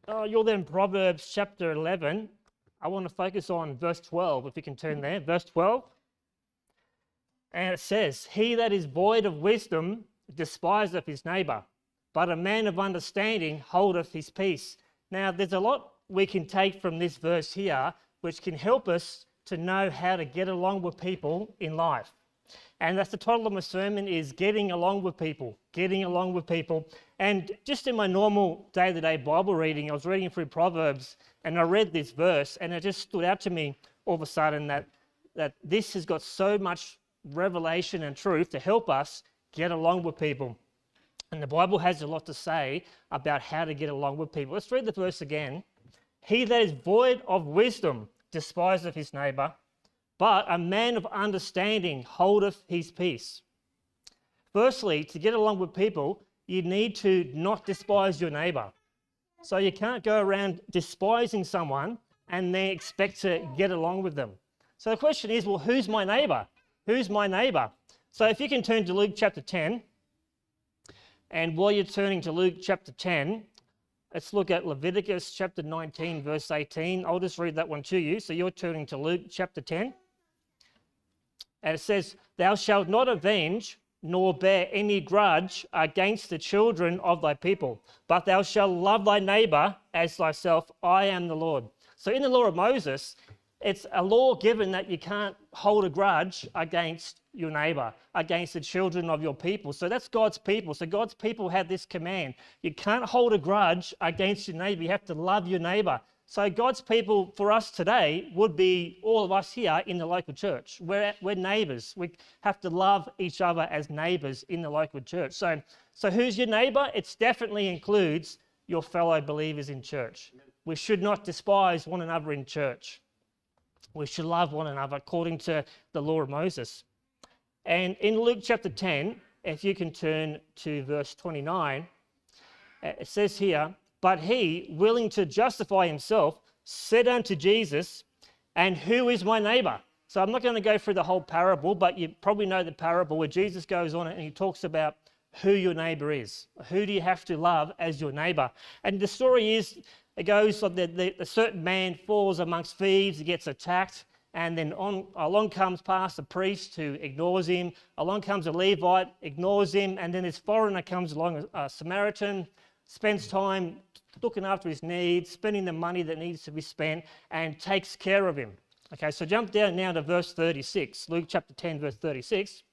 you're there in Proverbs chapter 11. I want to focus on verse 12, if you can turn there. Verse 12. And it says, "He that is void of wisdom despiseth his neighbour, but a man of understanding holdeth his peace." Now, there's a lot we can take from this verse here, which can help us to know how to get along with people in life. And that's the title of my sermon, is Getting Along with People. Getting Along with People. And just in my normal day-to-day Bible reading, I was reading through Proverbs, and I read this verse, and it just stood out to me all of a sudden that this has got so much revelation and truth to help us get along with people. And the Bible has a lot to say about how to get along with people. Let's read the verse again. "He that is void of wisdom despiseth his neighbour, but a man of understanding holdeth his peace." Firstly, to get along with people, you need to not despise your neighbour. So you can't go around despising someone and then expect to get along with them. So the question is, well, who's my neighbour? Who's my neighbour? So if you can turn to Luke chapter 10, and while you're turning to Luke chapter 10, let's look at Leviticus chapter 19, verse 18. I'll just read that one to you. So you're turning to Luke chapter 10. And it says, "Thou shalt not avenge nor bear any grudge against the children of thy people, but thou shalt love thy neighbour as thyself. I am the Lord." So in the law of Moses, it's a law given that you can't hold a grudge against your neighbour, against the children of your people. So that's God's people. So God's people had this command. You can't hold a grudge against your neighbour. You have to love your neighbour. So God's people for us today would be all of us here in the local church. We're neighbours. We have to love each other as neighbours in the local church. So who's your neighbour? It definitely includes your fellow believers in church. We should not despise one another in church. We should love one another according to the law of Moses. And in Luke chapter 10, if you can turn to verse 29, it says here, "But he, willing to justify himself, said unto Jesus, And who is my neighbour?" So I'm not going to go through the whole parable, but you probably know the parable where Jesus goes on and he talks about who your neighbour is. Who do you have to love as your neighbour? And the story is, it goes like a certain man falls amongst thieves, he gets attacked, and then along comes past a priest who ignores him. Along comes a Levite, ignores him, and then this foreigner comes along, a Samaritan, spends time looking after his needs, spending the money that needs to be spent, and takes care of him. Okay, so jump down now to verse 36, Luke chapter 10, verse 36.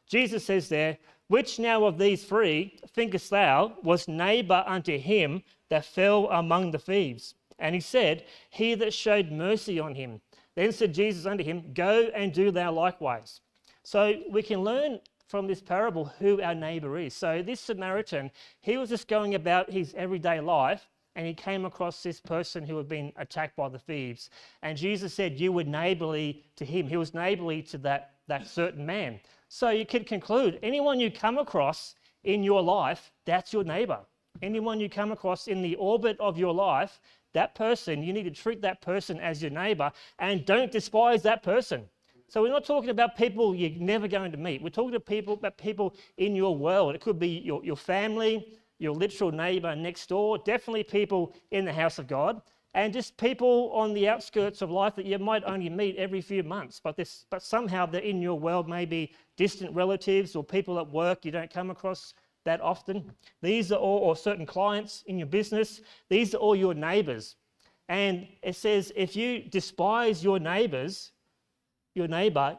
Jesus says there, "Which now of these three, thinkest thou, was neighbour unto him that fell among the thieves? And he said, He that showed mercy on him. Then said Jesus unto him, Go and do thou likewise." So we can learn from this parable who our neighbour is. So this Samaritan, he was just going about his everyday life, and he came across this person who had been attacked by the thieves. And Jesus said, you were neighbourly to him. He was neighbourly to that certain man. So you could conclude, anyone you come across in your life, that's your neighbour. Anyone you come across in the orbit of your life, that person, you need to treat that person as your neighbour, and don't despise that person. So we're not talking about people you're never going to meet. We're talking about people in your world. It could be your family, your literal neighbour next door, definitely people in the house of God, and just people on the outskirts of life that you might only meet every few months, but somehow they're in your world, maybe distant relatives or people at work you don't come across that often. These are all, or certain clients in your business, these are all your neighbours. And it says, if you despise your neighbour,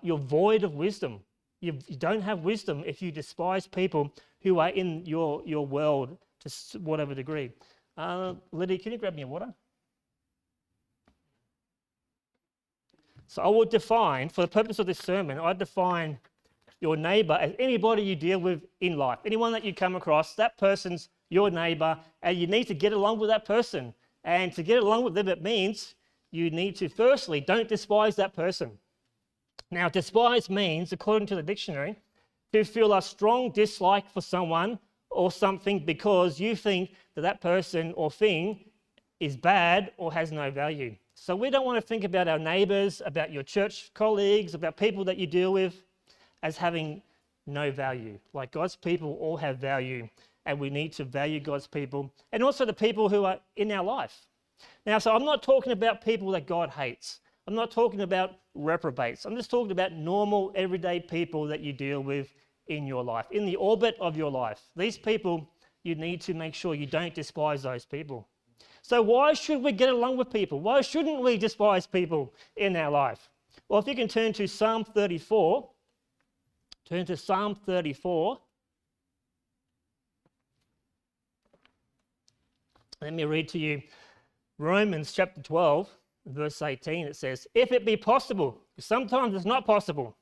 you're void of wisdom. You don't have wisdom if you despise people who are in your world to whatever degree. Lydia, can you grab me a water? So I will define, for the purpose of this sermon, I define your neighbour as anybody you deal with in life. Anyone that you come across, that person's your neighbour, and you need to get along with that person. And to get along with them, it means you need to, firstly, don't despise that person. Now, despise means, according to the dictionary, to feel a strong dislike for someone or something because you think that person or thing is bad or has no value. So we don't want to think about our neighbours, about your church colleagues, about people that you deal with as having no value. Like God's people all have value. and we need to value God's people and also the people who are in our life. Now, so I'm not talking about people that God hates. I'm not talking about reprobates. I'm just talking about normal, everyday people that you deal with in your life, in the orbit of your life. These people, you need to make sure you don't despise those people. So why should we get along with people? Why shouldn't we despise people in our life? Well, if you can turn to Psalm 34, turn to Psalm 34. Let me read to you Romans chapter 12, verse 18. It says, if it be possible, sometimes it's not possible,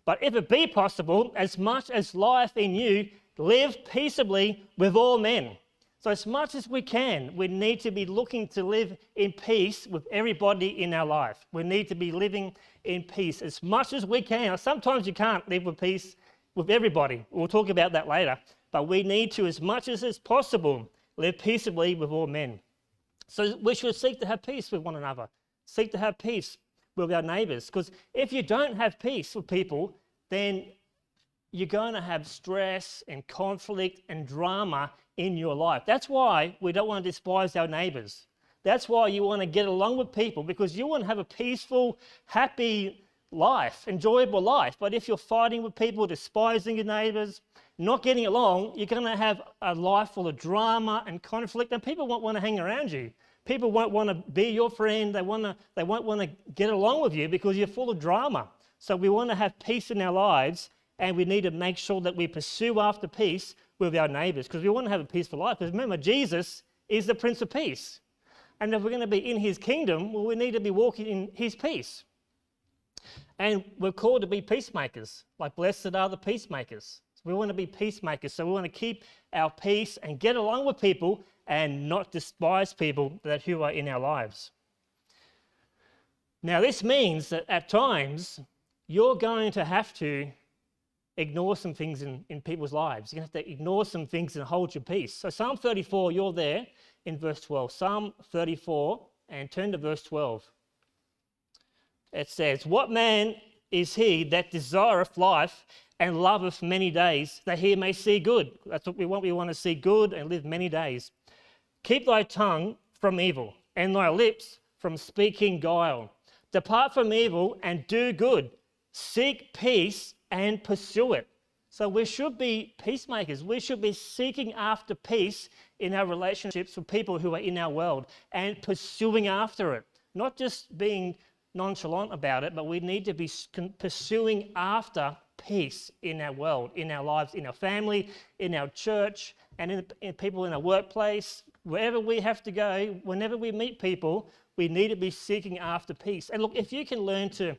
but if it be possible, as much as life in you, live peaceably with all men. So as much as we can, we need to be looking to live in peace with everybody in our life. We need to be living in peace as much as we can. Sometimes you can't live with peace with everybody. We'll talk about that later. But we need to, as much as is possible, live peaceably with all men. So we should seek to have peace with one another. Seek to have peace with our neighbours. Because if you don't have peace with people, then you're going to have stress and conflict and drama in your life. That's why we don't want to despise our neighbours. That's why you want to get along with people, because you want to have a peaceful, happy life, enjoyable life. But if you're fighting with people, despising your neighbours, not getting along, you're going to have a life full of drama and conflict, and people won't want to hang around you. People won't want to be your friend. They won't want to get along with you because you're full of drama. So we want to have peace in our lives, and we need to make sure that we pursue after peace with our neighbours, because we want to have a peaceful life. Because remember, Jesus is the Prince of Peace. And if we're going to be in his kingdom, well, we need to be walking in his peace. And we're called to be peacemakers, like blessed are the peacemakers. So we want to be peacemakers. So we want to keep our peace and get along with people and not despise people who are in our lives. Now, this means that at times you're going to have to ignore some things in people's lives. You're going to have to ignore some things and hold your peace. So Psalm 34, you're there in verse 12. Psalm 34, and turn to verse 12. It says, what man is he that desireth life and loveth many days, that he may see good? That's what we want. We want to see good and live many days. Keep thy tongue from evil, and thy lips from speaking guile. Depart from evil and do good. Seek peace and pursue it. So we should be peacemakers. We should be seeking after peace in our relationships with people who are in our world and pursuing after it. Not just being nonchalant about it, but we need to be pursuing after peace in our world, in our lives, in our family, in our church, and in people in our workplace. Wherever we have to go, whenever we meet people, we need to be seeking after peace. And look, if you can learn to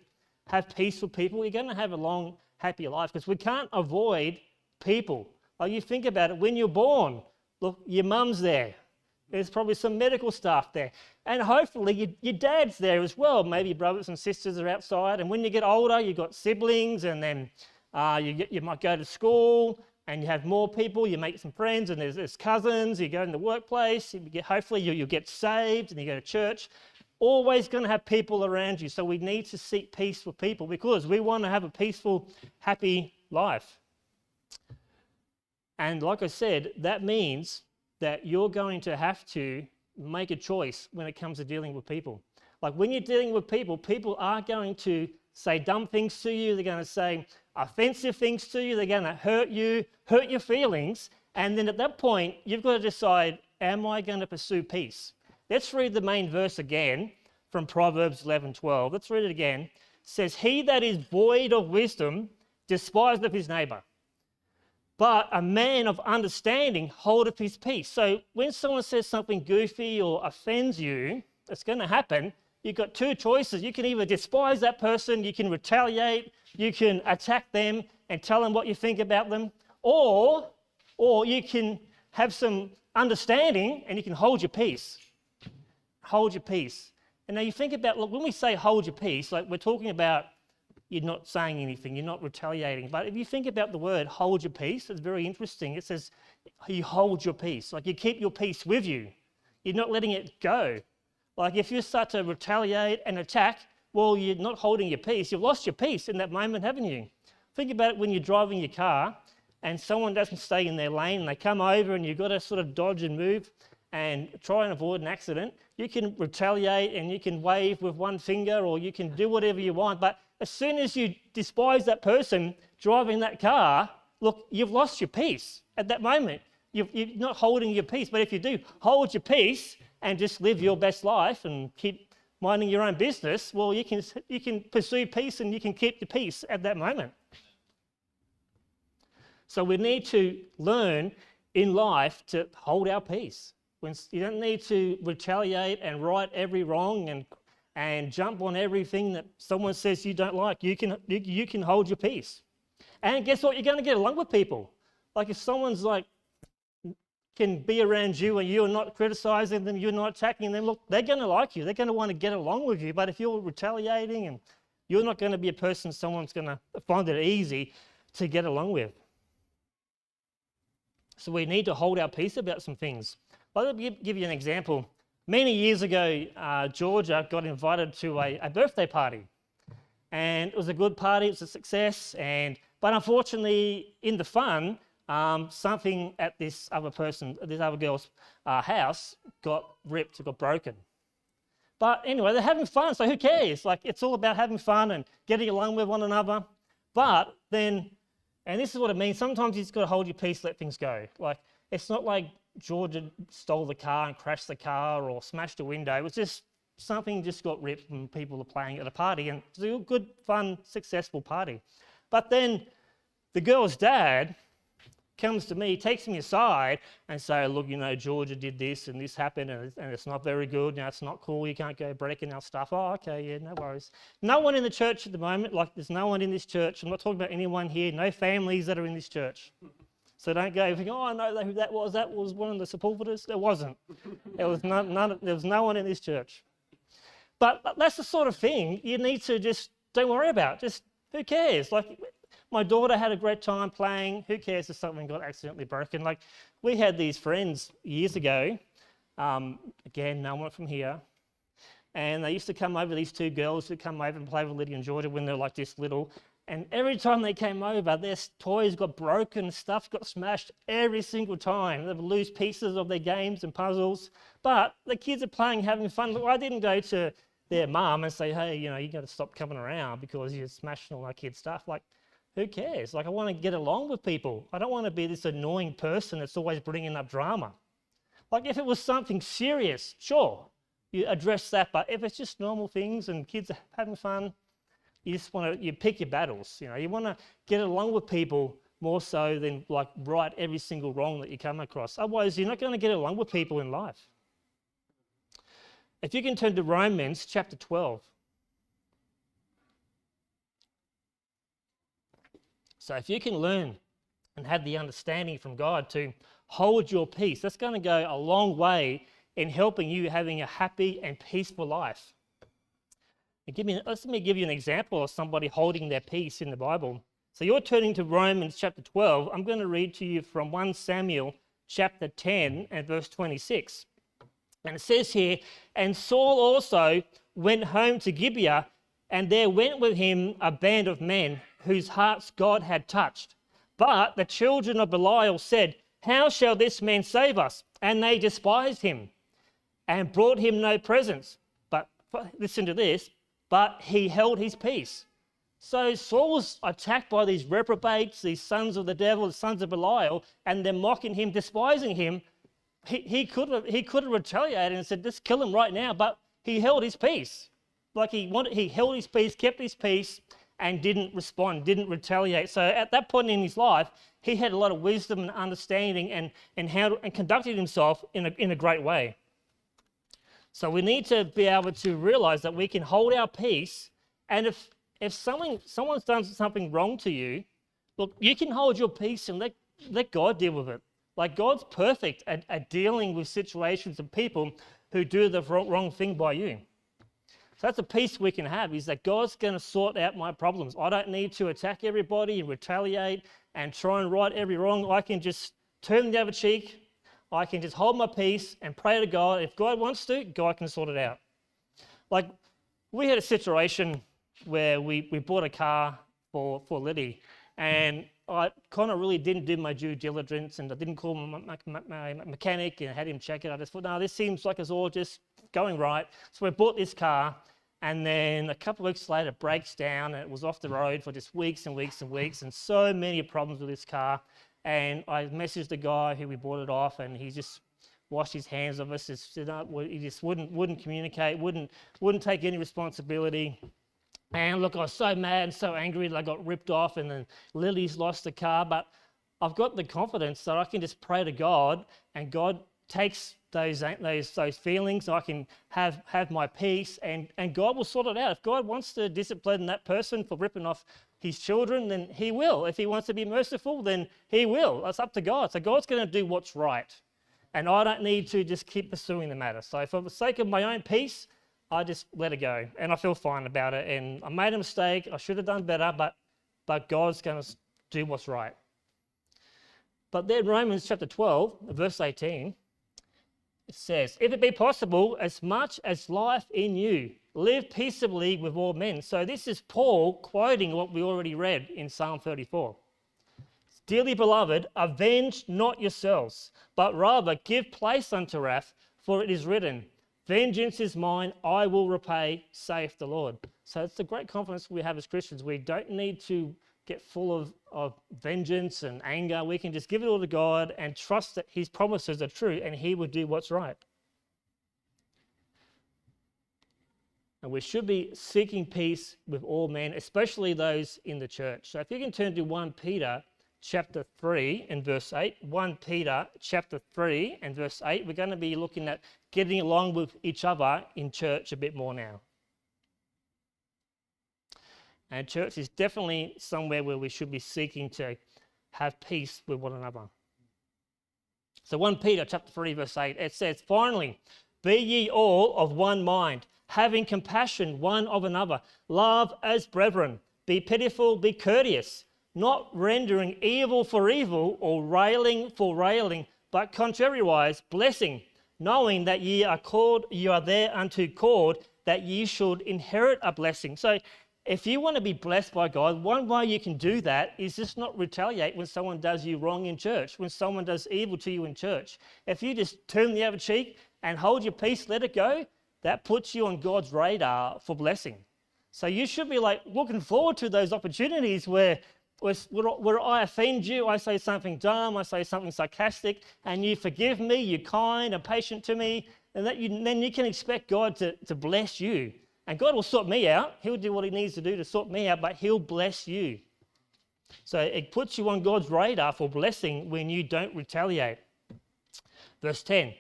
have peace with people, you're going to have a long, happy life, because we can't avoid people. Like, you think about it, when you're born, look, your mum's there. There's probably some medical staff there. And hopefully your dad's there as well. Maybe your brothers and sisters are outside. And when you get older, you've got siblings, and then you might go to school and you have more people. You make some friends, and there's cousins. You go in the workplace. Hopefully you'll get saved, and you go to church. Always going to have people around you. So we need to seek peace with people, because we want to have a peaceful, happy life. And like I said, that means that you're going to have to make a choice when it comes to dealing with people. Like, when you're dealing with people, people are going to say dumb things to you. They're going to say offensive things to you. They're going to hurt you, hurt your feelings. And then at that point, you've got to decide, am I going to pursue peace? Let's read the main verse again from Proverbs 11:12. Let's read it again. It says, he that is void of wisdom despiseth his neighbour, but a man of understanding holdeth his peace. So when someone says something goofy or offends you, it's going to happen. You've got two choices. You can either despise that person, you can retaliate, you can attack them and tell them what you think about them, or you can have some understanding and you can hold your peace. Hold your peace. And now you think about, look, when we say hold your peace, like, we're talking about you're not saying anything, you're not retaliating. But if you think about the word hold your peace, it's very interesting. It says you hold your peace, like you keep your peace with you. You're not letting it go. Like, if you start to retaliate and attack, well, you're not holding your peace. You've lost your peace in that moment, haven't you? Think about it when you're driving your car and someone doesn't stay in their lane and they come over and you've got to sort of dodge and move and try and avoid an accident, you can retaliate and you can wave with one finger or you can do whatever you want. But as soon as you despise that person driving that car, look, you've lost your peace at that moment. You're not holding your peace. But if you do hold your peace and just live your best life and keep minding your own business, well, you can pursue peace and you can keep your peace at that moment. So we need to learn in life to hold our peace. You don't need to retaliate and right every wrong and jump on everything that someone says you don't like. You can hold your peace. And guess what? You're going to get along with people. Like if someone's like can be around you and you're not criticizing them, you're not attacking them, look, they're going to like you. They're going to want to get along with you. But if you're retaliating and you're not going to be a person someone's going to find it easy to get along with. So we need to hold our peace about some things. Let me give you an example. Many years ago, Georgia got invited to a birthday party. And it was a good party, it was a success. But unfortunately, in the fun, something at this other girl's house got ripped, got broken. But anyway, they're having fun, so who cares? Like, it's all about having fun and getting along with one another. But then, and this is what it means, sometimes you just got to hold your peace, let things go. Like, it's not like Georgia stole the car and crashed the car or smashed a window. It was just something just got ripped and people were playing at a party, and it was a good, fun, successful party. But then the girl's dad comes to me, takes me aside and say, look, you know, Georgia did this and this happened and it's not very good. You know, it's not cool. You can't go breaking our stuff. Oh, okay, yeah, no worries. No one in the church at the moment, like there's no one in this church. I'm not talking about anyone here, no families that are in this church. So don't go thinking, oh, I know who that was. That was one of the supporters. There wasn't. There was there was no one in this church. But that's the sort of thing you need to just don't worry about. Just who cares? Like my daughter had a great time playing. Who cares if something got accidentally broken? Like we had these friends years ago. Again, no one from here. And they used to come over, these two girls who come over and play with Lydia and Georgia when they're like this little. And every time they came over, their toys got broken, stuff got smashed every single time. They would lose pieces of their games and puzzles. But the kids are playing, having fun. Look, I didn't go to their mum and say, hey, you know, you got to stop coming around because you're smashing all my kids' stuff. Like, who cares? Like, I want to get along with people. I don't want to be this annoying person that's always bringing up drama. Like, if it was something serious, sure, you address that. But if it's just normal things and kids are having fun, you just want to, you pick your battles. You know, you want to get along with people more so than like right every single wrong that you come across. Otherwise, you're not going to get along with people in life. If you can turn to Romans chapter 12. So if you can learn and have the understanding from God to hold your peace, that's going to go a long way in helping you having a happy and peaceful life. Let me give you an example of somebody holding their peace in the Bible. So you're turning to Romans chapter 12. I'm going to read to you from 1 Samuel chapter 10 and verse 26. And it says here, and Saul also went home to Gibeah, and there went with him a band of men whose hearts God had touched. But the children of Belial said, how shall this man save us? And they despised him and brought him no presents. But listen to this, but he held his peace. So Saul was attacked by these reprobates, these sons of the devil, the sons of Belial, and they're mocking him, despising him. He could have retaliated and said, just kill him right now, but he held his peace. Like he held his peace, kept his peace, and didn't respond, didn't retaliate. So at that point in his life, he had a lot of wisdom and understanding and conducted himself in a great way. So we need to be able to realize that we can hold our peace, and if someone's done something wrong to you, look, you can hold your peace and let God deal with it. Like God's perfect at dealing with situations and people who do the wrong thing by you. So that's a peace we can have, is that God's going to sort out my problems. I don't need to attack everybody and retaliate and try and right every wrong. I can just turn the other cheek. I can just hold my peace and pray to God. If God wants to, God can sort it out. Like we had a situation where we bought a car for Liddy, and I kind of really didn't do my due diligence, and I didn't call my mechanic and had him check it. I just thought, no, this seems like it's all just going right. So we bought this car, and then a couple of weeks later it breaks down, and it was off the road for just weeks and weeks and weeks, and so many problems with this car. And I messaged the guy who we bought it off, and he just washed his hands of us. He just wouldn't communicate, wouldn't take any responsibility. And look, I was so mad and so angry that I got ripped off, and then Lily's lost the car. But I've got the confidence that I can just pray to God, and God takes those feelings. I can have my peace, and God will sort it out. If God wants to discipline that person for ripping off his children, then he will. If he wants to be merciful, then he will. It's up to God. So God's going to do what's right. And I don't need to just keep pursuing the matter. So for the sake of my own peace, I just let it go. And I feel fine about it. And I made a mistake. I should have done better, but God's going to do what's right. But then Romans chapter 12, verse 18, it says, if it be possible, as much as life in you, live peaceably with all men. So this is Paul quoting what we already read in Psalm 34. Dearly beloved, avenge not yourselves, but rather give place unto wrath, for it is written, vengeance is mine, I will repay, saith the Lord. So it's the great confidence we have as Christians. We don't need to get full of vengeance and anger. We can just give it all to God and trust that his promises are true and he will do what's right. And we should be seeking peace with all men, especially those in the church. So if you can turn to 1 Peter chapter 3 and verse 8. 1 Peter chapter 3 and verse 8. We're going to be looking at getting along with each other in church a bit more now. And church is definitely somewhere where we should be seeking to have peace with one another. So 1 Peter chapter 3 verse 8, it says, finally, be ye all of one mind, having compassion one of another, love as brethren, be pitiful, be courteous, not rendering evil for evil or railing for railing, but contrariwise blessing, knowing that ye are thereunto called, that ye should inherit a blessing. So if you want to be blessed by God, one way you can do that is just not retaliate when someone does you wrong in church, when someone does evil to you in church. If you just turn the other cheek and hold your peace, let it go, that puts you on God's radar for blessing. So you should be like looking forward to those opportunities where I offend you, I say something dumb, I say something sarcastic, and you forgive me, you're kind and patient to me, and then you can expect God to bless you. And God will sort me out. He'll do what he needs to do to sort me out, but he'll bless you. So it puts you on God's radar for blessing when you don't retaliate. Verse 10,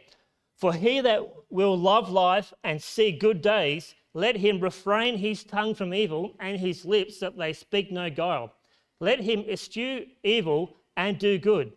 for he that will love life and see good days, let him refrain his tongue from evil and his lips that they speak no guile. Let him eschew evil and do good.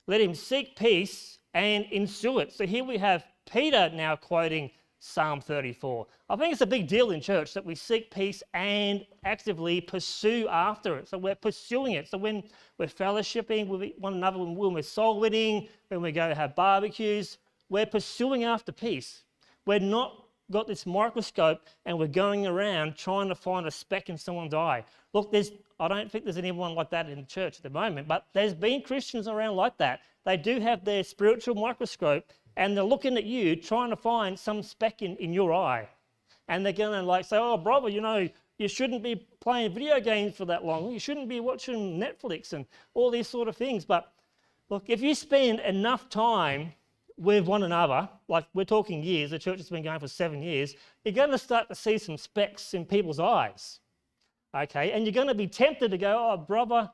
Let him seek peace and ensue it. So here we have Peter now quoting Psalm 34. I think it's a big deal in church that we seek peace and actively pursue after it. So we're pursuing it. So when we're fellowshipping with one another, when we're soul winning, when we go have barbecues, we're pursuing after peace. We're not got this microscope and we're going around trying to find a speck in someone's eye. Look, I don't think there's anyone like that in the church at the moment, but there's been Christians around like that. They do have their spiritual microscope and they're looking at you trying to find some speck in your eye. And they're going to say, oh, brother, you shouldn't be playing video games for that long. You shouldn't be watching Netflix and all these sort of things. But look, if you spend enough time with one another, like we're talking years, the church has been going for 7 years, you're going to start to see some specks in people's eyes. Okay, and you're going to be tempted to go, oh, brother,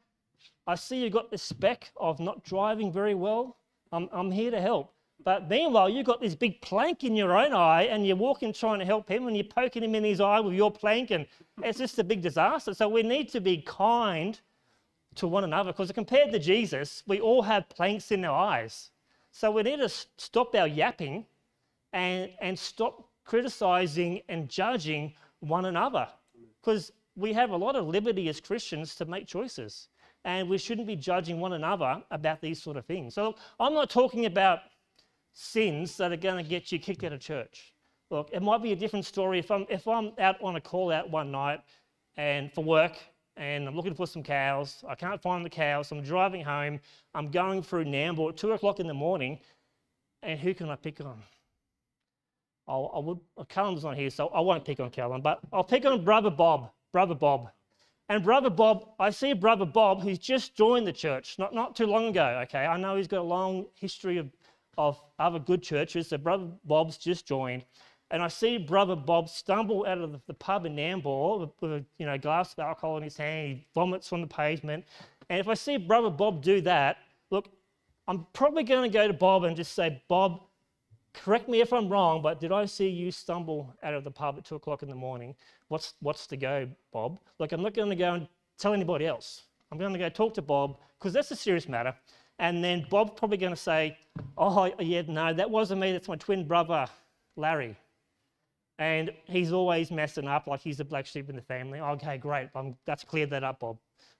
I see you've got this speck of not driving very well. I'm here to help. But meanwhile, you've got this big plank in your own eye and you're walking trying to help him and you're poking him in his eye with your plank and it's just a big disaster. So we need to be kind to one another because compared to Jesus, we all have planks in our eyes. So we need to stop our yapping and stop criticizing and judging one another because we have a lot of liberty as Christians to make choices and we shouldn't be judging one another about these sort of things. So I'm not talking about sins that are going to get you kicked out of church. Look, it might be a different story if I'm out on a call out one night and for work and I'm looking for some cows. I can't find the cows. I'm driving home. I'm going through Nambour at 2 o'clock in the morning, and who can I pick on? Callum's not here, so I won't pick on Callum, but I'll pick on Brother Bob. And Brother Bob, I see Brother Bob who's just joined the church, not too long ago, okay? I know he's got a long history of other good churches, so Brother Bob's just joined. And I see Brother Bob stumble out of the pub in Nambour with a glass of alcohol in his hand. He vomits on the pavement. And if I see Brother Bob do that, look, I'm probably going to go to Bob and just say, Bob, correct me if I'm wrong, but did I see you stumble out of the pub at 2 o'clock in the morning? What's the go, Bob? Look, I'm not going to go and tell anybody else. I'm going to go talk to Bob because that's a serious matter. And then Bob's probably going to say, oh, yeah, no, that wasn't me. That's my twin brother, Larry. And he's always messing up like he's the black sheep in the family. Okay, great. That's cleared that up, Bob.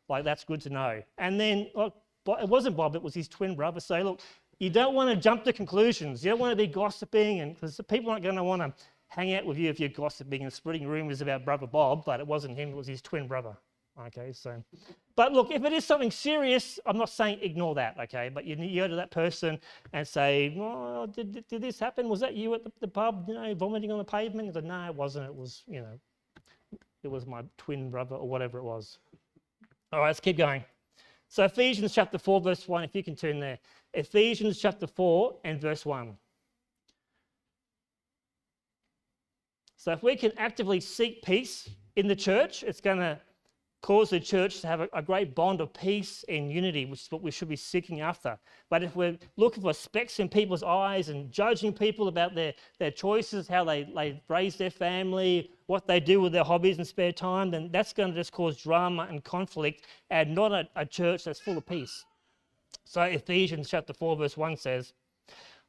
Like, that's good to know. And then, look, it wasn't Bob, it was his twin brother. So, look, you don't want to jump to conclusions. You don't want to be gossiping, because people aren't going to want to hang out with you if you're gossiping and spreading rumours about Brother Bob, but it wasn't him, it was his twin brother. Okay, so, but look, if it is something serious, I'm not saying ignore that, okay, but you go to that person and say, oh, did this happen? Was that you at the pub, vomiting on the pavement? He said, no, it wasn't. It was, it was my twin brother or whatever it was. All right, let's keep going. So Ephesians chapter 4, verse 1, if you can turn there. Ephesians chapter 4 and verse 1. So if we can actively seek peace in the church, it's going to cause the church to have a great bond of peace and unity, which is what we should be seeking after. But if we're looking for specks in people's eyes and judging people about their choices, how they raise their family, what they do with their hobbies and spare time, then that's going to just cause drama and conflict and not a church that's full of peace. So Ephesians chapter 4 verse 1 says,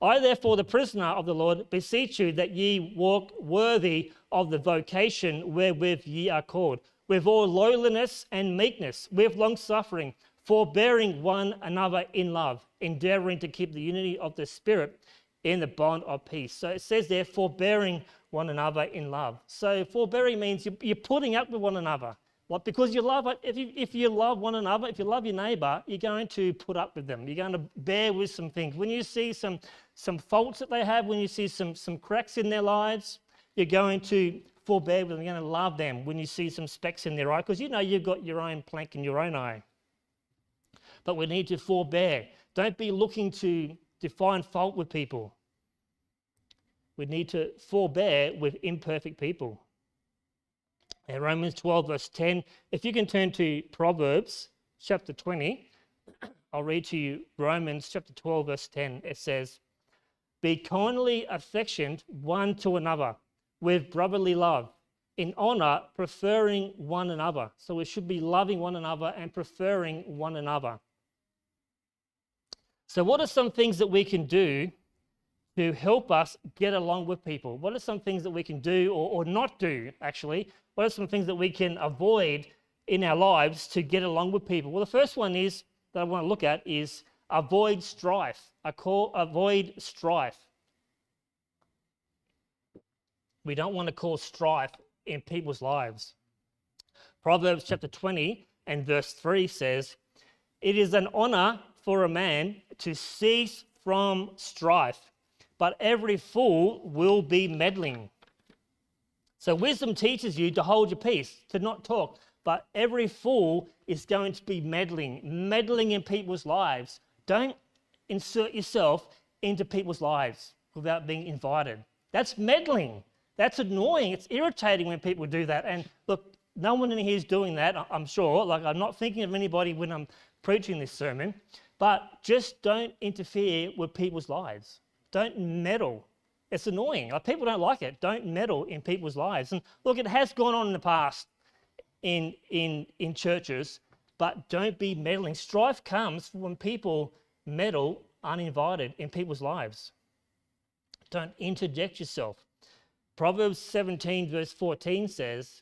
I therefore, the prisoner of the Lord, beseech you that ye walk worthy of the vocation wherewith ye are called, with all lowliness and meekness, with longsuffering, forbearing one another in love, endeavouring to keep the unity of the Spirit in the bond of peace. So it says there, forbearing one another in love. So forbearing means you're putting up with one another. What? Because you love it. If you love one another, if you love your neighbour, you're going to put up with them. You're going to bear with some things. When you see some faults that they have, when you see some cracks in their lives, you're going to forbear with them. You're going to love them when you see some specks in their eye, because you've got your own plank in your own eye. But we need to forbear. Don't be looking to find fault with people. We need to forbear with imperfect people. In Romans 12 verse 10, if you can turn to Proverbs chapter 20, I'll read to you Romans chapter 12 verse 10. It says, be kindly affectioned one to another with brotherly love, in honour preferring one another. So we should be loving one another and preferring one another. So what are some things that we can do to help us get along with people? What are some things that we can do or not do, actually? What are some things that we can avoid in our lives to get along with people? Well, the first one is that I want to look at is avoid strife. Avoid strife. We don't want to cause strife in people's lives. Proverbs chapter 20 and verse 3 says, it is an honour for a man to cease from strife, but every fool will be meddling. So wisdom teaches you to hold your peace, to not talk, but every fool is going to be meddling in people's lives. Don't insert yourself into people's lives without being invited. That's meddling. That's annoying. It's irritating when people do that. And look, no one in here is doing that, I'm sure. Like, I'm not thinking of anybody when I'm preaching this sermon, but just don't interfere with people's lives. Don't meddle. It's annoying. Like, people don't like it. Don't meddle in people's lives. And look, it has gone on in the past in churches, but don't be meddling. Strife comes when people meddle uninvited in people's lives. Don't interject yourself. Proverbs 17 verse 14 says,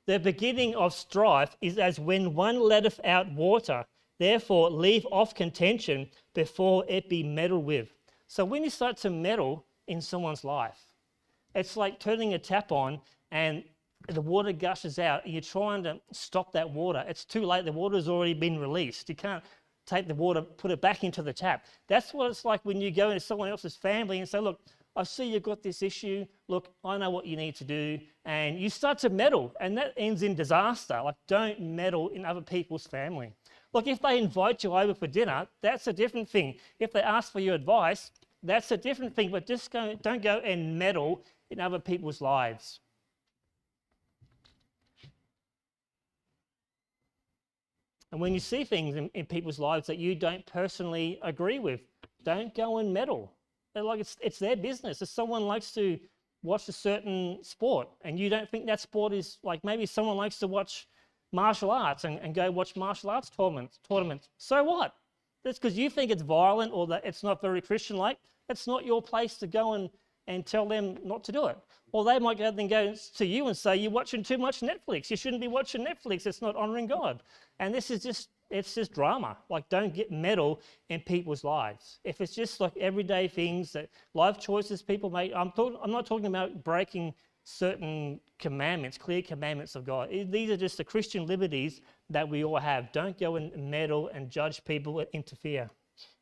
the beginning of strife is as when one letteth out water. Therefore leave off contention before it be meddled with. So when you start to meddle in someone's life, it's like turning a tap on and the water gushes out, and you're trying to stop that water. It's too late. The water's already been released. You can't take the water, put it back into the tap. That's what it's like when you go into someone else's family and say, look, I see you've got this issue. Look, I know what you need to do. And you start to meddle, and that ends in disaster. Like, don't meddle in other people's family. Look, if they invite you over for dinner, that's a different thing. If they ask for your advice, that's a different thing. But just don't go and meddle in other people's lives. And when you see things in people's lives that you don't personally agree with, don't go and meddle. Like, it's their business. If someone likes to watch a certain sport and you don't think that sport is, like, maybe someone likes to watch martial arts and go watch martial arts tournaments. So what? That's because you think it's violent or that it's not very Christian-like. It's not your place to go and tell them not to do it. Or they might go to you and say, you're watching too much Netflix. You shouldn't be watching Netflix. It's not honouring God. And this is it's just drama. Like, don't get meddle in people's lives. If it's just like everyday things, that life choices people make, I'm not talking about breaking certain commandments, clear commandments of God. These are just the Christian liberties that we all have. Don't go and meddle and judge people and interfere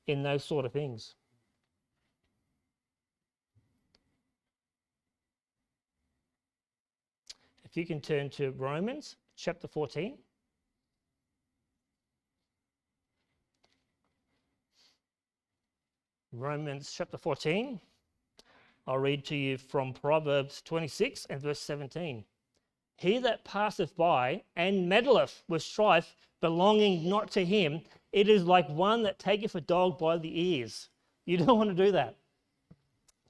in those sort of things. If you can turn to Romans chapter 14. Romans chapter 14. I'll read to you from Proverbs 26 and verse 17. He that passeth by and meddleth with strife belonging not to him, it is like one that taketh a dog by the ears. You don't want to do that.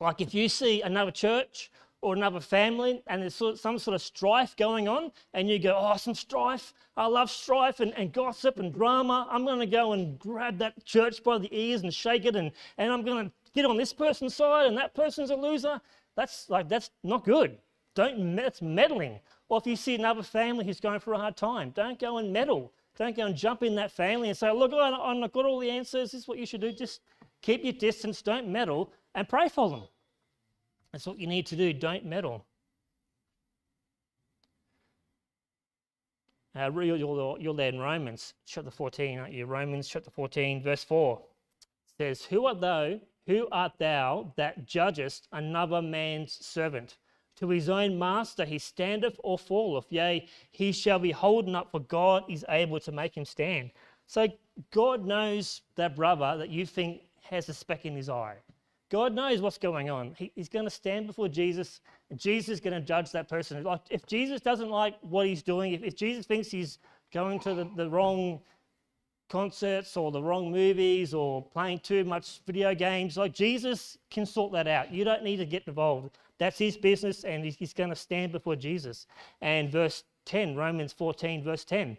Like, if you see another church or another family and there's some sort of strife going on and you go, oh, some strife, I love strife and gossip and drama, I'm going to go and grab that church by the ears and shake it and I'm going to get on this person's side and that person's a loser. That's not good. That's meddling. Or if you see another family who's going through a hard time, don't go and meddle. Don't go and jump in that family and say, look, I've got all the answers. This is what you should do. Just keep your distance. Don't meddle and pray for them. That's what you need to do. Don't meddle. You're there in Romans chapter 14, aren't you? Romans chapter 14, verse 4 says, Who art thou that judgest another man's servant? To his own master he standeth or falleth, yea, he shall be holden up, for God is able to make him stand. So God knows that brother that you think has a speck in his eye. God knows what's going on. He's going to stand before Jesus, and Jesus is going to judge that person. Like, if Jesus doesn't like what he's doing, if Jesus thinks he's going to the wrong concerts or the wrong movies or playing too much video games, like, Jesus can sort that out. You don't need to get involved. That's his business, and he's going to stand before Jesus. And verse 10, Romans 14, verse 10.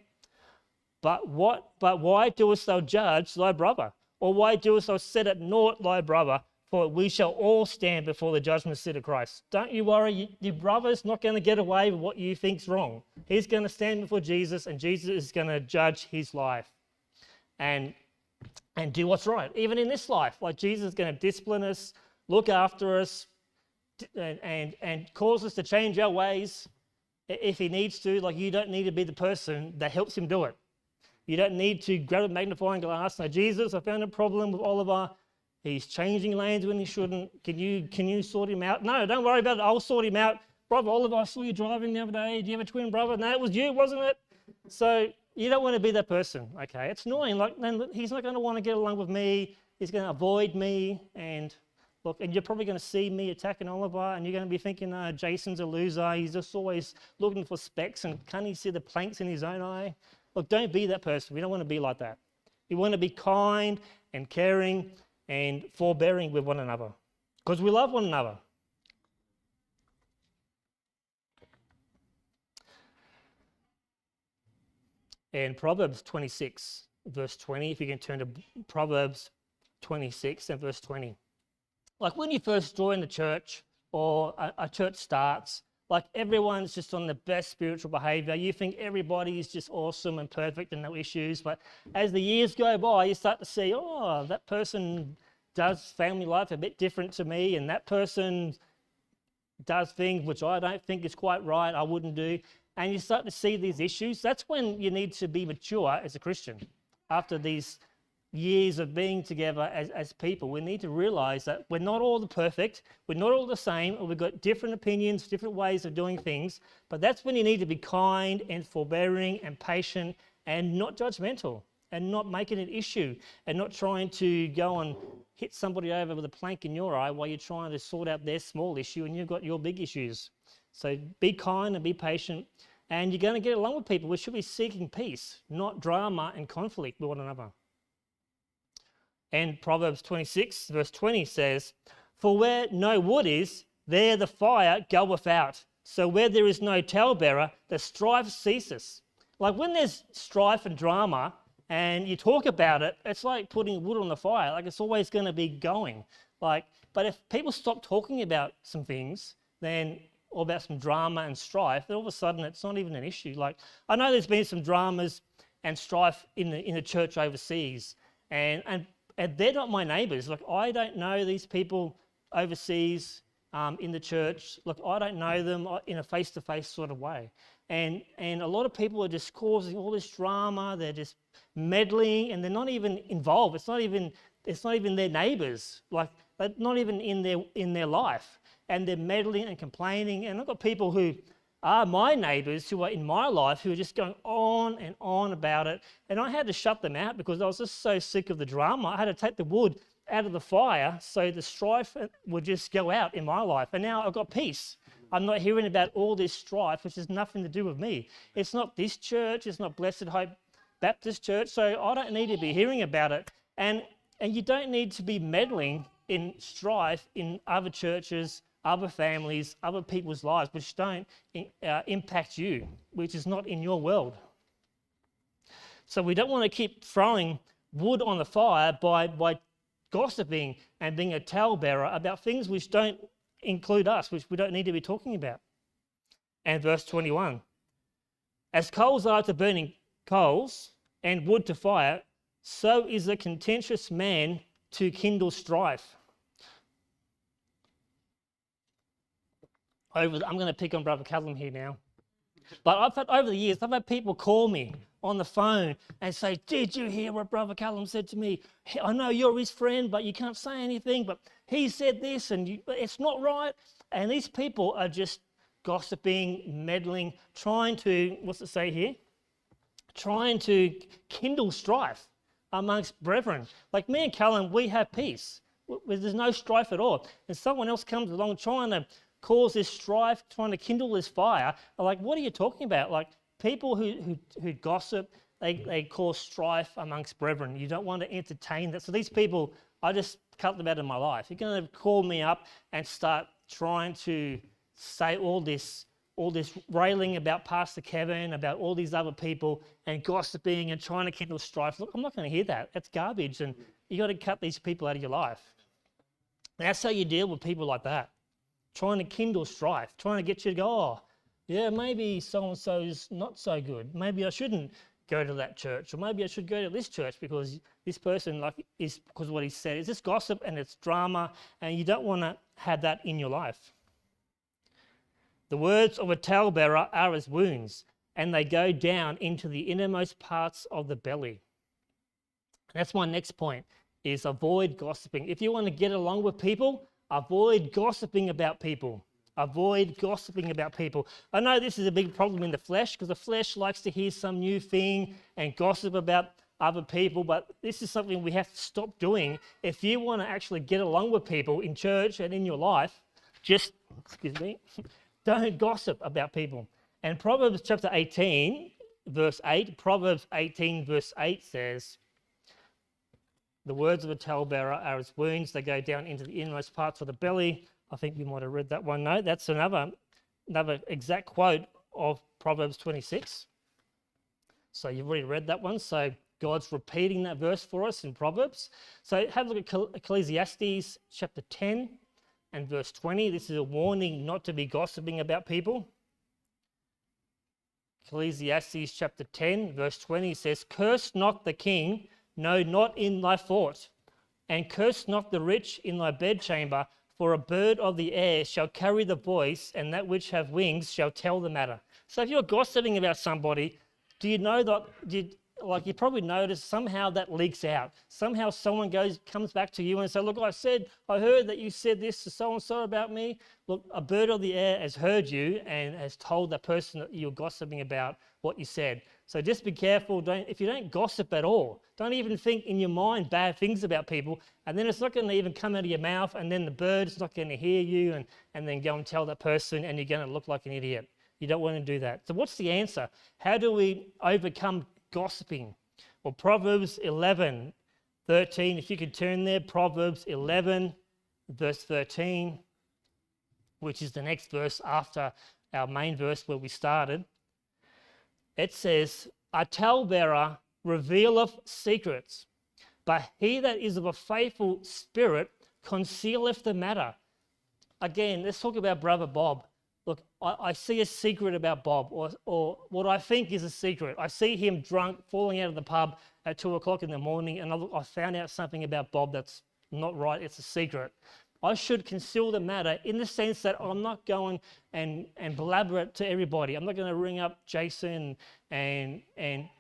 But why doest thou judge thy brother? Or why doest thou set at naught thy brother? For we shall all stand before the judgment seat of Christ. Don't you worry, your brother's not going to get away with what you think's wrong. He's going to stand before Jesus, and Jesus is going to judge his life and do what's right, even in this life. Like, Jesus is going to discipline us, look after us, and cause us to change our ways if he needs to. Like, you don't need to be the person that helps him do it. You don't need to grab a magnifying glass. No, Jesus, I found a problem with Oliver. He's changing lanes when he shouldn't. Can you sort him out? No, don't worry about it. I'll sort him out. Brother Oliver, I saw you driving the other day. Do you have a twin brother? No, it was you, wasn't it? So you don't want to be that person, okay? It's annoying. Like, then he's not going to want to get along with me. He's going to avoid me. And look, and you're probably going to see me attacking Oliver, and you're going to be thinking, Jason's a loser. He's just always looking for specks, and can't he see the planks in his own eye? Look, don't be that person. We don't want to be like that. We want to be kind and caring and forbearing with one another, because we love one another. In Proverbs 26, verse 20, if you can turn to Proverbs 26 and verse 20. Like, when you first join the church or a church starts, like, everyone's just on the best spiritual behavior. You think everybody is just awesome and perfect and no issues. But as the years go by, you start to see, oh, that person does family life a bit different to me, and that person does things which I don't think is quite right, I wouldn't do. And you start to see these issues. That's when you need to be mature as a Christian. After these years of being together as people, we need to realize that we're not all perfect, we're not all the same, and we've got different opinions, different ways of doing things. But that's when you need to be kind and forbearing and patient and not judgmental and not making an issue and not trying to go and hit somebody over with a plank in your eye while you're trying to sort out their small issue and you've got your big issues. So be kind and be patient, and you're going to get along with people. We should be seeking peace, not drama and conflict with one another. And Proverbs 26 verse 20 says, "For where no wood is, there the fire goeth out. So where there is no talebearer, the strife ceases." Like when there's strife and drama and you talk about it, it's like putting wood on the fire. Like it's always going to be going. But if people stop talking about some things, or about some drama and strife, then all of a sudden it's not even an issue. Like I know there's been some dramas and strife in the church overseas, and they're not my neighbours. Like I don't know these people overseas in the church. Look, I don't know them in a face-to-face sort of way. And a lot of people are just causing all this drama. They're just meddling, and they're not even involved. It's not even their neighbours. Like they're not even in their life, and they're meddling and complaining. And I've got people who are my neighbours who are in my life who are just going on and on about it. And I had to shut them out because I was just so sick of the drama. I had to take the wood out of the fire so the strife would just go out in my life. And now I've got peace. I'm not hearing about all this strife, which has nothing to do with me. It's not this church. It's not Blessed Hope Baptist Church. So I don't need to be hearing about it. And you don't need to be meddling in strife in other churches, other families, other people's lives, which don't impact you, which is not in your world. So we don't want to keep throwing wood on the fire by gossiping and being a talebearer about things which don't include us, which we don't need to be talking about. And verse 21, "As coals are to burning coals and wood to fire, so is a contentious man to kindle strife." I'm going to pick on Brother Callum here now. But I've had, over the years, I've had people call me on the phone and say, "Did you hear what Brother Callum said to me? I know you're his friend, but you can't say anything, but he said this and it's not right." And these people are just gossiping, meddling, trying to, what's it say here? Trying to kindle strife amongst brethren. Like me and Callum, we have peace. There's no strife at all. And someone else comes along trying to cause this strife, trying to kindle this fire. I'm like, what are you talking about? Like people who gossip, they cause strife amongst brethren. You don't want to entertain that. So these people, I just cut them out of my life. You're going to call me up and start trying to say all this railing about Pastor Kevin, about all these other people, and gossiping and trying to kindle strife. Look, I'm not going to hear that. That's garbage, and you got to cut these people out of your life. That's how you deal with people like that. Trying to kindle strife, trying to get you to go, "Oh, yeah, maybe so-and-so's not so good. Maybe I shouldn't go to that church, or maybe I should go to this church because this person is because of what he said." It's just gossip and it's drama, and you don't want to have that in your life. "The words of a talebearer are as wounds, and they go down into the innermost parts of the belly." That's my next point, is avoid gossiping. If you want to get along with people, avoid gossiping about people. Avoid gossiping about people. I know this is a big problem in the flesh because the flesh likes to hear some new thing and gossip about other people, but this is something we have to stop doing. If you want to actually get along with people in church and in your life, don't gossip about people. And Proverbs chapter 18, verse 8, Proverbs 18, verse 8 says, "The words of a talebearer are as wounds, they go down into the innermost parts of the belly." I think we might have read that one. No, that's another exact quote of Proverbs 26. So you've already read that one. So God's repeating that verse for us in Proverbs. So have a look at Ecclesiastes chapter 10 and verse 20. This is a warning not to be gossiping about people. Ecclesiastes chapter 10, verse 20 says, "Curse not the king, no, not in thy thought, and curse not the rich in thy bedchamber, For a bird of the air shall carry the voice, and that which have wings shall tell the matter. So if you're gossiping about somebody, do you know that, you probably notice somehow that leaks out. Somehow someone comes back to you and says, look, I heard that you said this to so-and-so about me. Look, a bird of the air has heard you and has told that person that you're gossiping about what you said. So just be careful. If you don't gossip at all, don't even think in your mind bad things about people, and then it's not going to even come out of your mouth, and then the bird's not going to hear you and then go and tell that person, and you're going to look like an idiot. You don't want to do that. So what's the answer? How do we overcome gossiping? Well, Proverbs 11:13, if you could turn there, Proverbs 11, verse 13, which is the next verse after our main verse where we started. It says, a talebearer revealeth secrets, but he that is of a faithful spirit concealeth the matter. Again, let's talk about Brother Bob. Look, I see a secret about Bob, or what I think is a secret. I see him drunk, falling out of the pub at 2 o'clock in the morning, and I found out something about Bob that's not right. It's a secret. I should conceal the matter in the sense that I'm not going and blabber it to everybody. I'm not going to ring up Jason and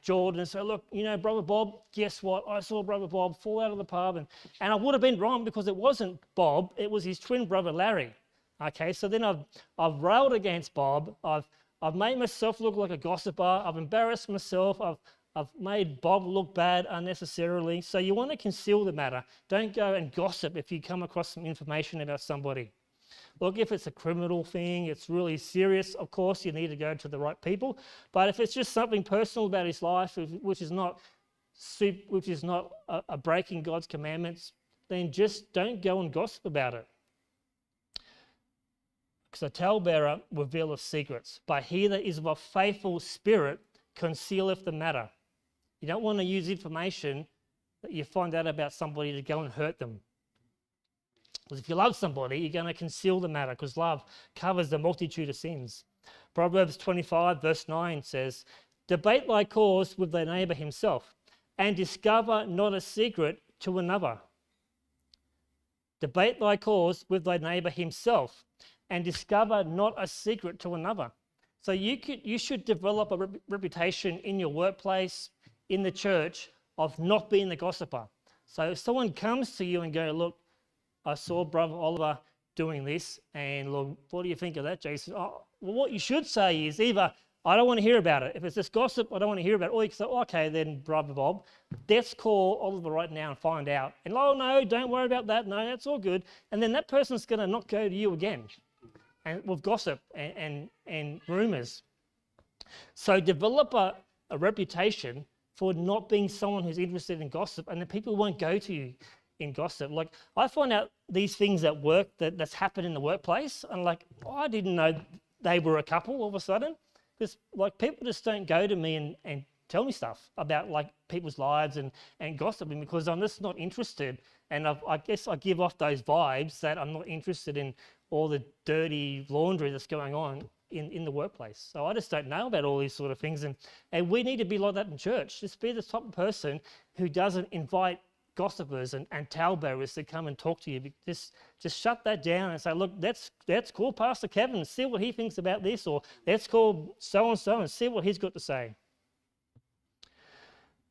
Jordan and say, look, Brother Bob, guess what? I saw Brother Bob fall out of the pub. And I would have been wrong because it wasn't Bob. It was his twin brother, Larry. Okay, so then I've railed against Bob. I've made myself look like a gossiper. I've embarrassed myself. I've made Bob look bad unnecessarily. So you want to conceal the matter. Don't go and gossip if you come across some information about somebody. Look, if it's a criminal thing, it's really serious, of course you need to go to the right people. But if it's just something personal about his life, which is not a breaking God's commandments, then just don't go and gossip about it. Because a talebearer revealeth secrets, but he that is of a faithful spirit concealeth the matter. You don't want to use information that you find out about somebody to go and hurt them. Because if you love somebody, you're going to conceal the matter, because love covers the multitude of sins. Proverbs 25 verse 9 says, debate thy cause with thy neighbour himself, and discover not a secret to another. Debate thy cause with thy neighbour himself, and discover not a secret to another. So you should develop a reputation in your workplace, in the church, of not being the gossiper. So if someone comes to you and go, look, I saw Brother Oliver doing this, and look, what do you think of that, Jason? Oh, well, what you should say is either, I don't want to hear about it. If it's just gossip, I don't want to hear about it. Or you can say, okay, then, Brother Bob, let's call Oliver right now and find out. And, oh, no, don't worry about that. No, that's all good. And then that person's going to not go to you again. And with gossip and rumours. So develop a reputation for not being someone who's interested in gossip, and then people won't go to you in gossip. Like, I find out these things at work that's happened in the workplace, and like, I didn't know they were a couple all of a sudden. Because like, people just don't go to me and tell me stuff about like people's lives and gossiping, because I'm just not interested. And I guess I give off those vibes that I'm not interested in all the dirty laundry that's going on in the workplace. So I just don't know about all these sort of things. And we need to be like that in church. Just be the type of person who doesn't invite gossipers and talebearers to come and talk to you. Just shut that down and say, look, let's call Pastor Kevin and see what he thinks about this, or let's call so-and-so and see what he's got to say.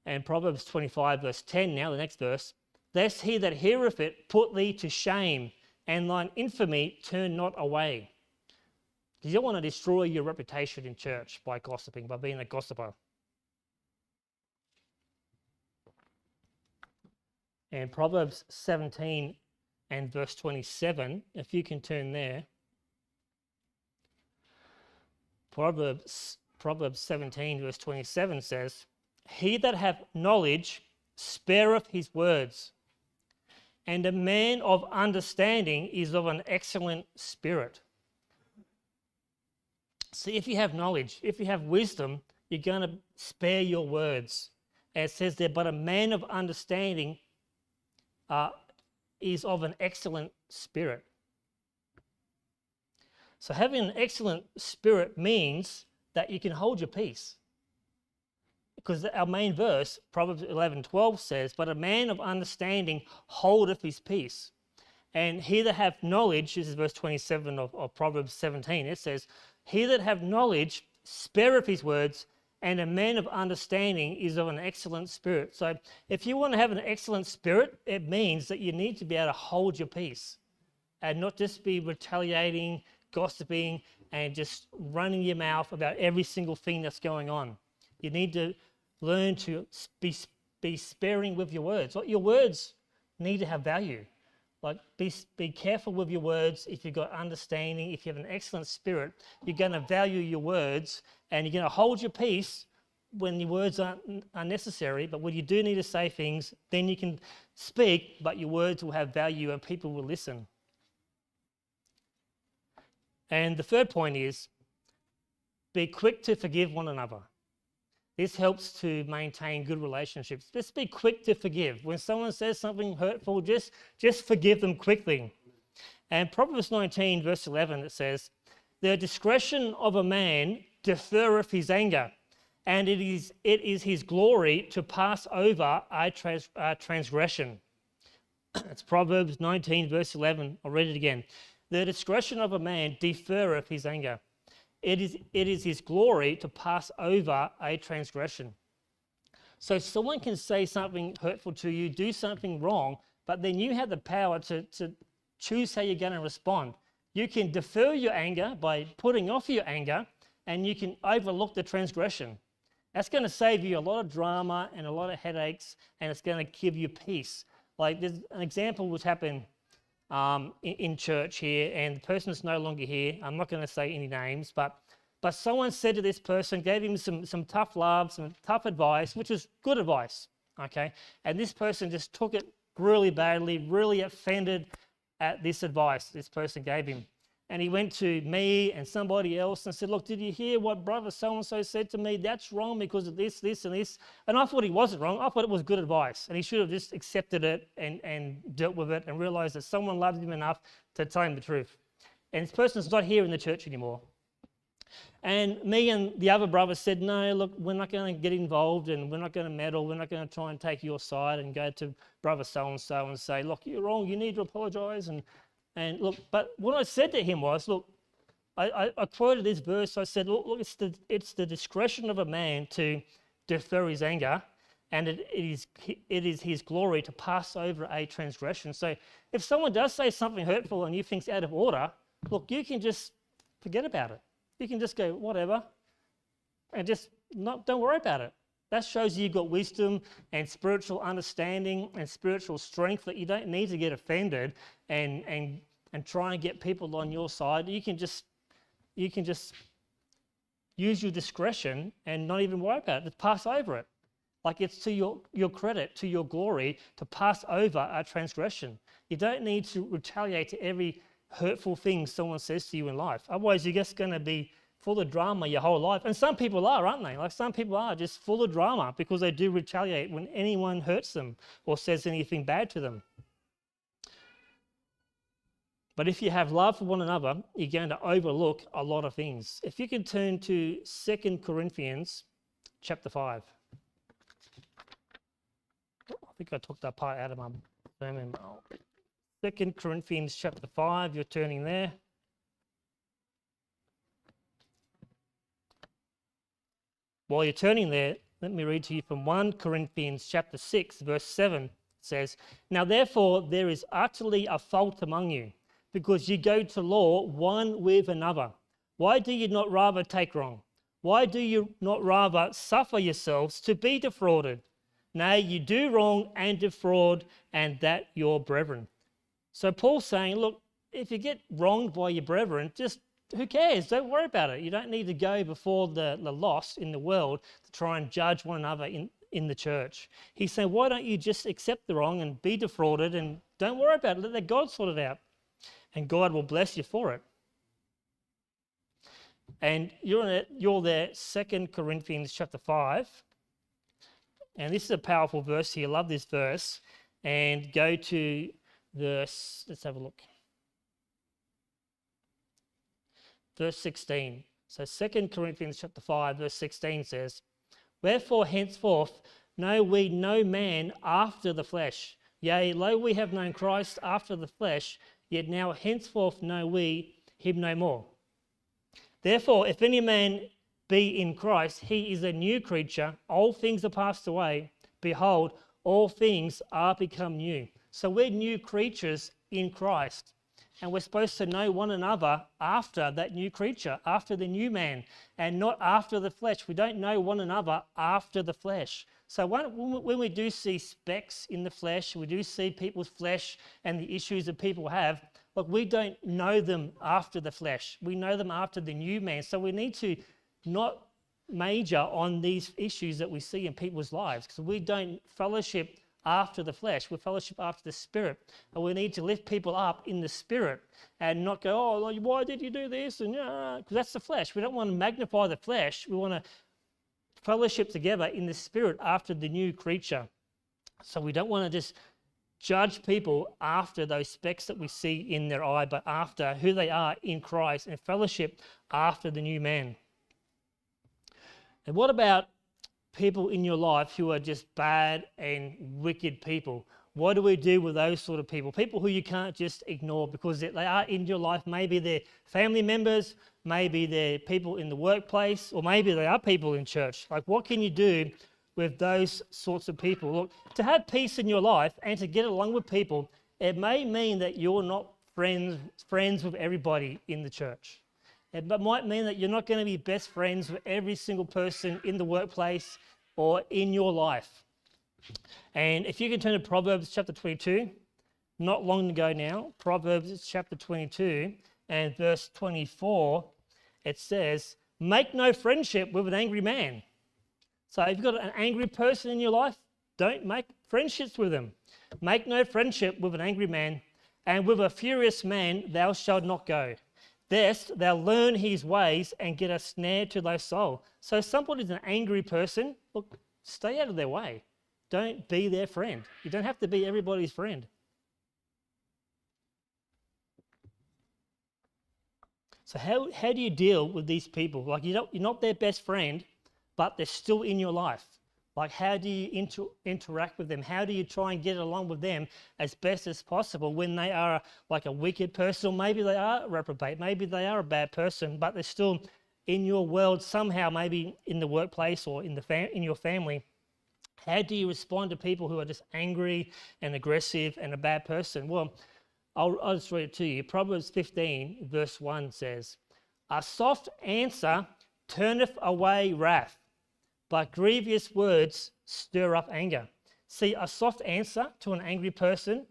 And Proverbs 25 verse 10 now, the next verse, lest he that heareth it put thee to shame, and thine infamy turn not away. Because you don't want to destroy your reputation in church by gossiping, by being a gossiper. And Proverbs 17 and verse 27, if you can turn there. Proverbs 17 verse 27 says, he that hath knowledge spareth his words, and a man of understanding is of an excellent spirit. See, if you have knowledge, if you have wisdom, you're going to spare your words. And it says there, but a man of understanding is of an excellent spirit. So having an excellent spirit means that you can hold your peace. Because our main verse, Proverbs 11:12 says, but a man of understanding holdeth his peace, And he that hath knowledge, this is verse 27 of Proverbs 17, it says, he that hath knowledge spareth his words, and a man of understanding is of an excellent spirit. So if you want to have an excellent spirit, it means that you need to be able to hold your peace and not just be retaliating, gossiping, and just running your mouth about every single thing that's going on. You need to learn to be sparing with your words. Like, your words need to have value. Like, be careful with your words. If you've got understanding, if you have an excellent spirit, you're going to value your words, and you're going to hold your peace when your words aren't necessary. But when you do need to say things, then you can speak, but your words will have value and people will listen. And the third point is, be quick to forgive one another. This helps to maintain good relationships. Just be quick to forgive. When someone says something hurtful, just forgive them quickly. And Proverbs 19, verse 11, it says, the discretion of a man deferreth his anger, and it is his glory to pass over a transgression. It's Proverbs 19, verse 11. I'll read it again. The discretion of a man deferreth his anger. It is his glory to pass over a transgression. So someone can say something hurtful to you, do something wrong, but then you have the power to choose how you're going to respond. You can defer your anger by putting off your anger, and you can overlook the transgression. That's going to save you a lot of drama and a lot of headaches, and it's going to give you peace. Like, there's an example which happened in church here, and the person's no longer here. I'm not going to say any names, but someone said to this person, gave him some tough love, some tough advice, which was good advice, okay? And this person just took it really badly, really offended at this advice this person gave him. And he went to me and somebody else and said, look, did you hear what brother so-and-so said to me? That's wrong because of this, this, and this. And I thought he wasn't wrong. I thought it was good advice. And he should have just accepted it and dealt with it and realized that someone loved him enough to tell him the truth. And this person's not here in the church anymore. And me and the other brother said, no, look, we're not going to get involved and we're not going to meddle. We're not going to try and take your side and go to brother so-and-so and say, look, you're wrong. You need to apologize. And look, but what I said to him was, look, I quoted this verse. I said, look, it's the discretion of a man to defer his anger, and it is his glory to pass over a transgression. So if someone does say something hurtful and you think's out of order, look, you can just forget about it. You can just go, whatever, and just don't worry about it. That shows you've got wisdom and spiritual understanding and spiritual strength, that you don't need to get offended and try and get people on your side. You can just use your discretion and not even worry about it. Just pass over it. Like, it's to your credit, to your glory, to pass over a transgression. You don't need to retaliate to every hurtful thing someone says to you in life. Otherwise, you're just going to be full of drama your whole life. And some people are, aren't they? Like, some people are just full of drama because they do retaliate when anyone hurts them or says anything bad to them. But if you have love for one another, you're going to overlook a lot of things. If you can turn to 2 Corinthians chapter 5. I think I took that part out of my sermon. 2 Corinthians chapter 5, you're turning there. While you're turning there, let me read to you from 1 Corinthians chapter 6, verse 7. It says, now therefore there is utterly a fault among you, because you go to law one with another. Why do you not rather take wrong? Why do you not rather suffer yourselves to be defrauded? Nay, you do wrong and defraud, and that your brethren. So Paul's saying, look, if you get wronged by your brethren, just who cares? Don't worry about it. You don't need to go before the lost in the world to try and judge one another in the church. He's saying, why don't you just accept the wrong and be defrauded and don't worry about it. Let God sort it out. And God will bless you for it. And you're there, 2 Corinthians chapter 5. And this is a powerful verse here. I love this verse. And go to let's have a look. Verse 16. So 2 Corinthians chapter 5, verse 16 says, wherefore henceforth know we no man after the flesh. Yea, lo, we have known Christ after the flesh, yet now henceforth know we him no more. Therefore, if any man be in Christ, he is a new creature. All things are passed away. Behold, all things are become new. So we're new creatures in Christ. And we're supposed to know one another after that new creature, after the new man, and not after the flesh. We don't know one another after the flesh. So when we do see specks in the flesh, we do see people's flesh and the issues that people have, look, we don't know them after the flesh. We know them after the new man. So we need to not major on these issues that we see in people's lives, because we don't fellowship after the flesh, we fellowship after the Spirit. And we need to lift people up in the Spirit and not go, oh, why did you do this? And because that's the flesh. We don't want to magnify the flesh. We want to fellowship together in the Spirit after the new creature. So we don't want to just judge people after those specks that we see in their eye, but after who they are in Christ, and fellowship after the new man. And what about people in your life who are just bad and wicked people? What do we do with those sort of people? People who you can't just ignore because they are in your life. Maybe they're family members, maybe they're people in the workplace, or maybe they are people in church. Like, what can you do with those sorts of people? Look, to have peace in your life and to get along with people, it may mean that you're not friends with everybody in the church. It might mean that you're not going to be best friends with every single person in the workplace or in your life. And if you can turn to Proverbs chapter 22, not long ago now, Proverbs chapter 22 and verse 24, it says, make no friendship with an angry man. So if you've got an angry person in your life, don't make friendships with them. Make no friendship with an angry man, and with a furious man thou shalt not go. Lest thou learn his ways and get a snare to thy soul. So if somebody's an angry person, look, stay out of their way. Don't be their friend. You don't have to be everybody's friend. So how do you deal with these people? Like, you're not their best friend, but they're still in your life. Like, how do you interact with them? How do you try and get along with them as best as possible when they are like a wicked person, or maybe they are a reprobate, maybe they are a bad person, but they're still in your world somehow, maybe in the workplace or in your family? How do you respond to people who are just angry and aggressive and a bad person? Well, I'll just read it to you. Proverbs 15 verse 1 says, a soft answer turneth away wrath, but grievous words stir up anger. See, a soft answer to an angry person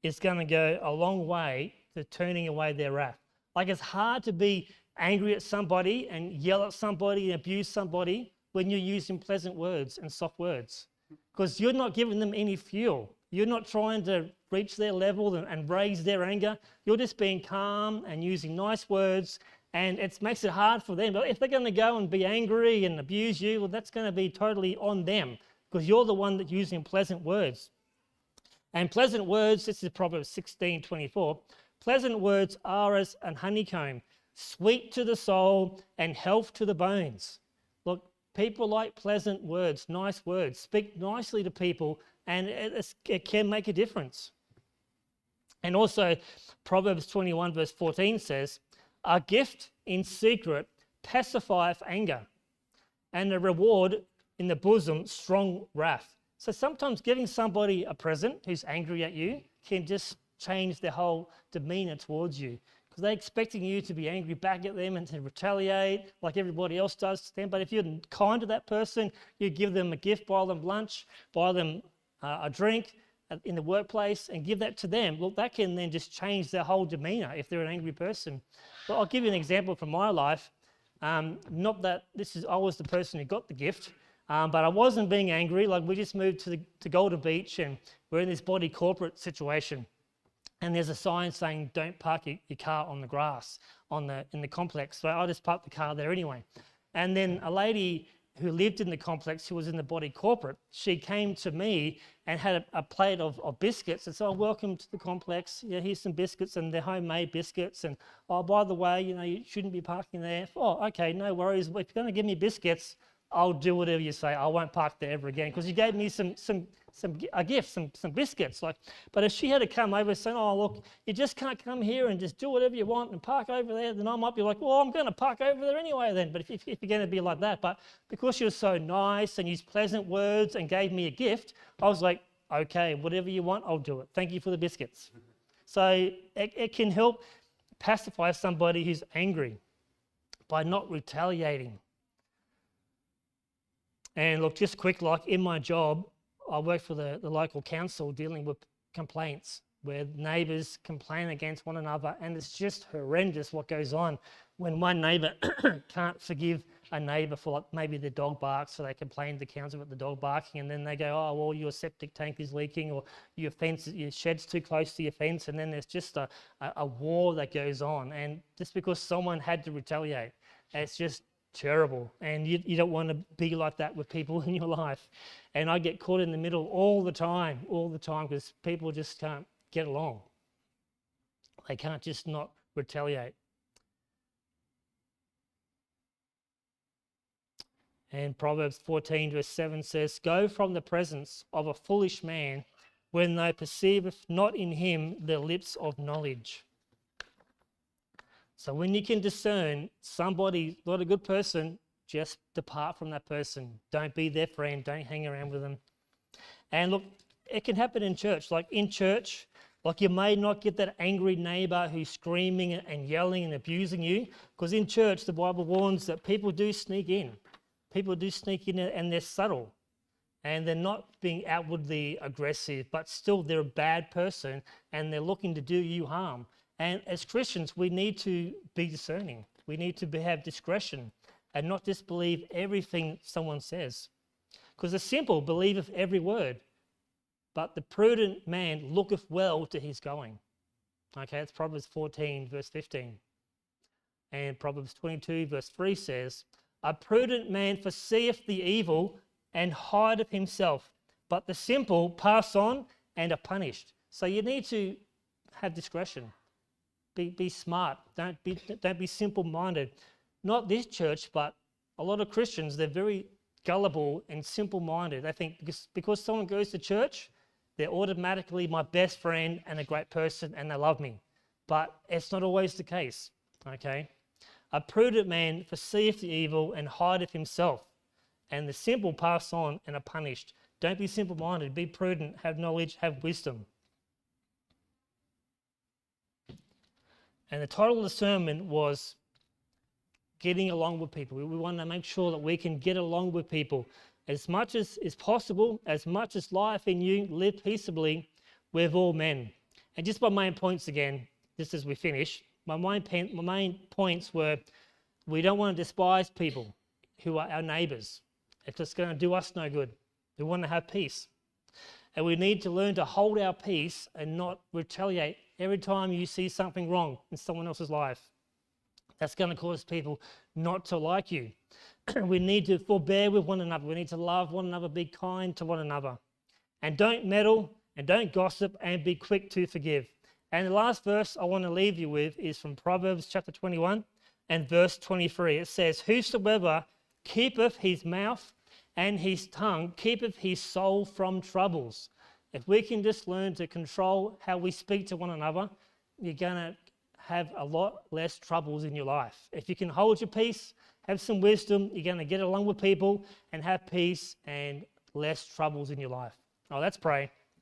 is going to go a long way to turning away their wrath. Like, it's hard to be angry at somebody and yell at somebody and abuse somebody when you're using pleasant words and soft words, because you're not giving them any fuel. You're not trying to reach their level and raise their anger. You're just being calm and using nice words, and it makes it hard for them. But if they're going to go and be angry and abuse you, well, that's going to be totally on them, because you're the one that's using pleasant words. And pleasant words, this is Proverbs 16:24, pleasant words are as an honeycomb, sweet to the soul and health to the bones. Look, people like pleasant words, nice words. Speak nicely to people, and it can make a difference. And also, Proverbs 21 verse 14 says, a gift in secret pacifieth anger, and a reward in the bosom strong wrath. So sometimes giving somebody a present who's angry at you can just change their whole demeanor towards you, because they're expecting you to be angry back at them and to retaliate like everybody else does to them. But if you're kind to that person, you give them a gift, buy them lunch, buy them a drink in the workplace, and give that to them. Look, that can then just change their whole demeanor if they're an angry person. Well, I'll give you an example from my life. Not that I was the person who got the gift, but I wasn't being angry. Like, we just moved to Golden Beach, and we're in this body corporate situation. And there's a sign saying, don't park your car on the grass in the complex. So I just parked the car there anyway. And then a lady who lived in the complex, who was in the body corporate, she came to me and had a plate of biscuits, and so, welcome to the complex, here's some biscuits, and they're homemade biscuits, and oh, by the way, you shouldn't be parking there. Oh, okay, no worries, if you're going to give me biscuits, I'll do whatever you say. I won't park there ever again, because you gave me some a gift, some biscuits. But if she had to come over saying, oh, look, you just can't come here and just do whatever you want and park over there, then I might be like, well, I'm going to park over there anyway then. But if you're going to be like that, but because she was so nice and used pleasant words and gave me a gift, I was like, okay, whatever you want, I'll do it. Thank you for the biscuits. So it can help pacify somebody who's angry by not retaliating. And look, just quick, like in my job, I work for the local council dealing with complaints where neighbours complain against one another, and it's just horrendous what goes on when one neighbour can't forgive a neighbour for like maybe the dog barks, so they complain to the council about the dog barking, and then they go, oh, well, your septic tank is leaking, or your shed's too close to your fence, and then there's just a war that goes on, and just because someone had to retaliate, it's just terrible, and you don't want to be like that with people in your life. And I get caught in the middle all the time, because people just can't get along. They can't just not retaliate. And Proverbs 14 verse 7 says, go from the presence of a foolish man when they perceiveth not in him the lips of knowledge. So when you can discern somebody not a good person, just depart from that person. Don't be their friend. Don't hang around with them. And look, it can happen in church. Like in church, like you may not get that angry neighbor who's screaming and yelling and abusing you, because in church the Bible warns that people do sneak in. People do sneak in and they're subtle. And they're not being outwardly aggressive, but still they're a bad person and they're looking to do you harm. And as Christians, we need to be discerning. We need to have discretion and not just believe everything someone says. Because the simple believeth every word, but the prudent man looketh well to his going. Okay, that's Proverbs 14, verse 15. And Proverbs 22, verse 3 says, a prudent man foreseeth the evil and hideth himself, but the simple pass on and are punished. So you need to have discretion. Be smart. Don't be simple-minded. Not this church, but a lot of Christians, they're very gullible and simple-minded. They think because someone goes to church, they're automatically my best friend and a great person and they love me. But it's not always the case, okay? A prudent man foreseeth the evil and hideth himself, and the simple pass on and are punished. Don't be simple-minded. Be prudent. Have knowledge. Have wisdom. And the title of the sermon was getting along with people. We want to make sure that we can get along with people as much as is possible, as much as life in you, live peaceably with all men. And just my main points again, just as we finish, my main points were we don't want to despise people who are our neighbours. It's just going to do us no good. We want to have peace. And we need to learn to hold our peace and not retaliate every time you see something wrong in someone else's life. That's going to cause people not to like you. We need to forbear with one another. We need to love one another, be kind to one another. And don't meddle and don't gossip and be quick to forgive. And the last verse I want to leave you with is from Proverbs chapter 21 and verse 23. It says, whosoever keepeth his mouth and his tongue keepeth his soul from troubles. If we can just learn to control how we speak to one another, you're going to have a lot less troubles in your life. If you can hold your peace, have some wisdom, you're going to get along with people and have peace and less troubles in your life. Oh, let's pray.